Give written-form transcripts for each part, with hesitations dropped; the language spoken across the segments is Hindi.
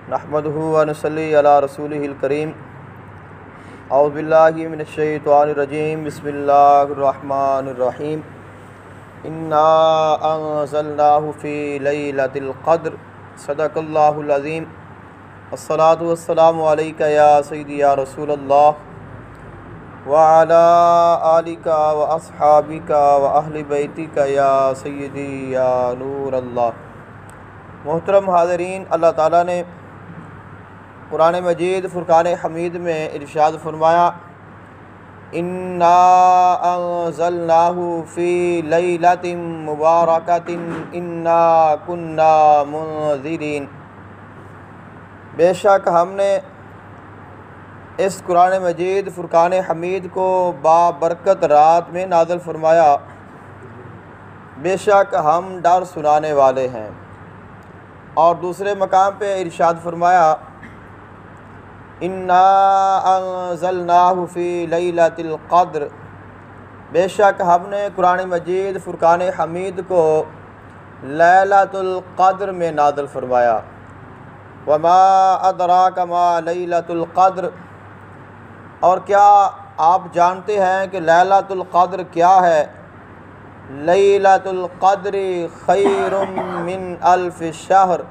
नहमदुहु व नसल्ली अला रसूलिहिल करीम। औज़ु बिल्लाहि मिनश शैतानिर रजीम। बिस्मिल्लाहिर रहमानिर रहीम। इन्ना अंज़लनाहु फ़ी लैलतिल क़द्र सदक़ल्लाहुल अज़ीम। अस्सलातु वस्सलामु अलैका या सय्यदी या रसूलल्लाह व अला आलिका व अस्हाबिका व अहलि बैतिका या सय्यदी या नूरल्लाह। मोहतरम हाज़रीन, अल्लाह ताला ने कुरान मजीद फ़ुरक़ान हमीद में इरशाद फरमाया, इन्ना अंज़लनाहु फ़ी लैलतिन मुबारकतिन इन्ना कुन्ना मुनज़िरीन। बेशक हमने इस कुरान मजीद फ़ुरक़ान हमीद को बाबरकत रात में नाज़िल फरमाया। बेशक हम डर सुनाने वाले हैं। और दूसरे मकाम पे इरशाद फरमाया, इन्ना अंज़लनाहु फ़ी लैलतिल क़द्र। बेशक हमने कुरान मजीद फ़ुरक़ान हमीद को लैलतुल क़द्र में नाज़िल फरमाया। वमा अदराका मा लैलतुल क़द्र। और क्या आप जानते हैं कि लैलतुल क़द्र क्या है? लैलतुल क़द्रि खैरुम मिन अल्फ़ शहर।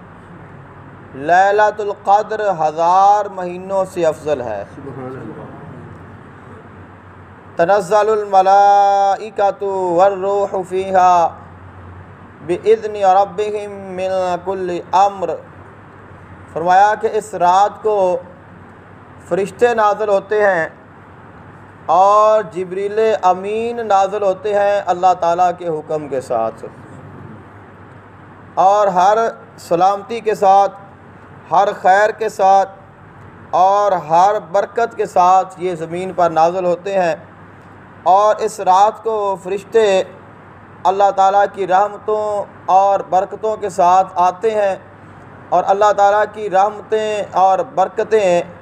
लैलतुल क़द्र 1000 महीनों से अफजल है। तनज़्ज़लुल मलाइकतु वर्रूहु फ़ीहा बिइज़्नि रब्बिहिम मिन कुल्लि अम्र। फरमाया कि इस रात को फ़रिश्ते नाज़िल होते हैं और जिब्रील अमीन नाज़िल होते हैं अल्लाह ताला के हुक्म के साथ, और हर सलामती के साथ, हर खैर के साथ और हर बरकत के साथ ये ज़मीन पर नाज़िल होते हैं। और इस रात को फ़रिश्ते अल्लाह ताला की रहमतों और बरकतों के साथ आते हैं, और अल्लाह ताला की रहमतें और बरकतें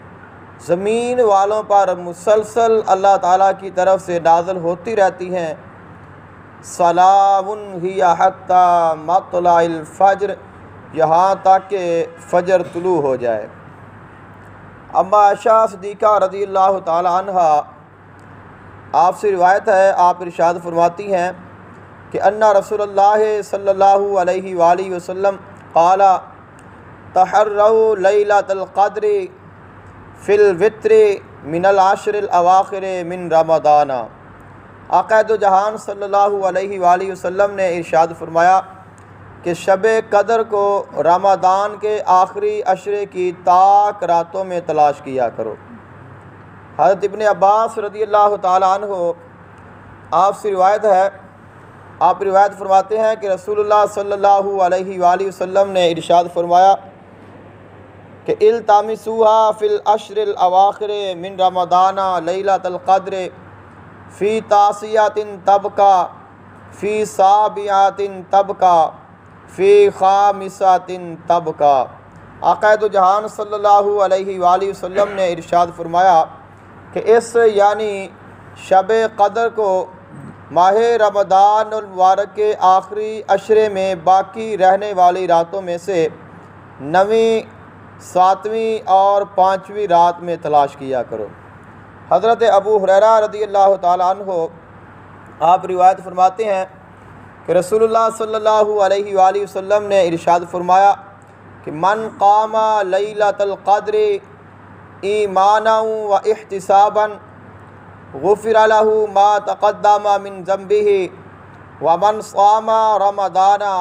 ज़मीन वालों पर मुसलसल अल्लाह ताला की तरफ से नाज़िल होती रहती हैं। सलामुन हिया हत्ता मत्लइल फ़ज्र, यहाँ तक कि फ़जर तुलू हो जाए। अम्मा आयशा सिद्दीक़ा रज़ियल्लाहु ताला अन्हा, आपसे रिवायत है, आप इरशाद फरमाती हैं कि अन्ना रसूलुल्लाह सल्लल्लाहु अलैहि वालिहि वसल्लम क़ाला तहर्रउ लैलतुल क़द्रि फ़िल वित्रि मिनल आशरिल अवाख़िर मिन रमज़ाना। आक़ा दो जहान सल्लल्लाहु अलैहि वालिहि वसल्लम ने इरशाद फरमाया कि शबे कदर को रमज़ान के आखिरी अशरे की ताक रातों में तलाश किया करो। हज़रत इब्ने अब्बास रज़ियल्लाहु ताला अन्हु, आपसे रिवायत है, आप रिवायत फरमाते हैं कि रसूलुल्लाह सल्लल्लाहु अलैहि वालिहि वसल्लम ने इरशाद फरमाया कि इल्तामिसूहा फ़िल अशरिल अवाख़िर मिन रमज़ाना लैलतुल क़द्र फ़ी तासियातिन तबका फ़ी साबियातिन तबका फ़ी खामिसातिन तबका। आक़ा दो जहान सल्लल्लाहु अलैहि वालिहि वसल्लम ने इरशाद फरमाया कि इस यानी शबे क़द्र को माह रमज़ान मुबारक के आखिरी अशरे में बाकी रहने वाली रातों में से 9वीं, 7वीं और 5वीं रात में तलाश किया करो। हज़रत अबू हुरैरा रज़ियल्लाहु ताला अन्हु, आप रिवायत फरमाते हैं कि रसूलुल्लाह सल्लल्लाहु अलैहि वालिहि वसल्लम ने इरशाद फरमाया कि मन क़ामा लैलतुल क़द्रि ईमानन व इहतिसाबन गुफ़िर लहू मा तक़द्दम मिन ज़ंबिही व मन सामा रमज़ाना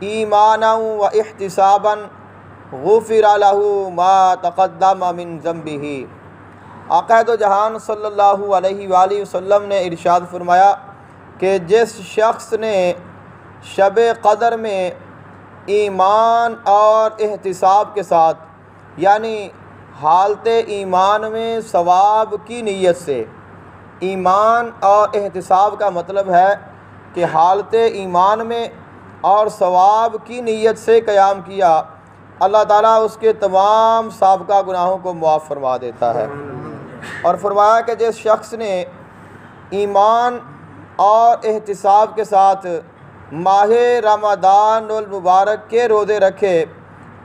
ईमानन व इहतिसाबन गुफ़िर लहू मा तक़द्दम मिन ज़ंबिही। आक़ा दो जहान सल्लल्लाहु अलैहि वालिहि वसल्लम ने इरशाद फरमाया कि जिस शख्स ने शबे क़द्र में ईमान और एहतिसाब के साथ, यानी हालत ईमान में सवाब की नीयत से, ईमान और एहतिसाब का मतलब है कि हालत ईमान में और सवाब की नीयत से क़याम किया, अल्लाह ताला उसके तमाम साबिक़ा गुनाहों को मुआफ़ फरमा देता है। और फरमाया कि जिस शख्स ने ईमान और एहतिसाब के साथ माह रमज़ानुल मुबारक के रोज़े रखे